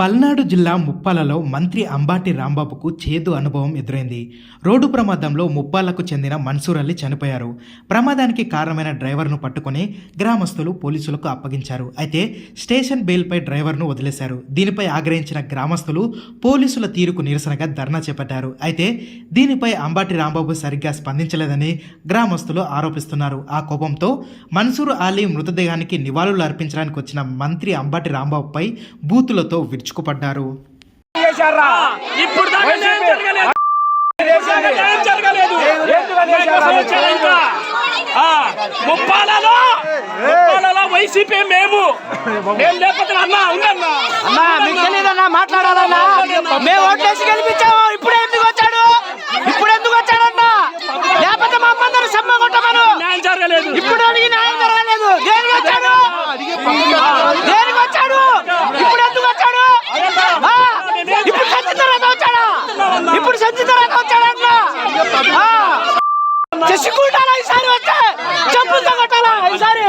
పల్నాడు జిల్లా ముప్పాలలో మంత్రి అంబాటి రాంబాబుకు చేదు అనుభవం ఎదురైంది. రోడ్డు ప్రమాదంలో ముప్పాలకు చెందిన మన్సూర్ అలీ చనిపోయారు. ప్రమాదానికి కారణమైన డ్రైవర్ను పట్టుకుని గ్రామస్తులు పోలీసులకు అప్పగించారు. అయితే స్టేషన్ బెయిల్పై డ్రైవర్ను వదిలేశారు. దీనిపై ఆగ్రహించిన గ్రామస్తులు పోలీసుల తీరుకు నిరసనగా ధర్నా చేపట్టారు. అయితే దీనిపై అంబాటి రాంబాబు సరిగ్గా స్పందించలేదని గ్రామస్తులు ఆరోపిస్తున్నారు. ఆ కోపంతో మన్సూర్ అలీ మృతదేహానికి నివాళులు అర్పించడానికి వచ్చిన మంత్రి అంబాటి రాంబాబుపై బూతులతో విరుచుకుపడ్డారు. వైసీపీ మేము లేకపోతే మాట్లాడాలన్నా మేము ఓట్లేసి గెలిపించాము. ఇప్పుడు ఎందుకు వచ్చాడు లేకపోతే మా అమ్మందరూ సమ్మ కొట్టమను. ఇప్పుడు అడిగి న్యాయం జరగలేదు. దేనికి వచ్చాడు ఇప్పుడు ఎందుకు వచ్చాడు? ఇప్పుడు సంచి తర్వాత వచ్చాడన్నా చేసుకుంటారా? ఈసారి వచ్చే చెప్పులతో కొట్టాలా? ఈసారి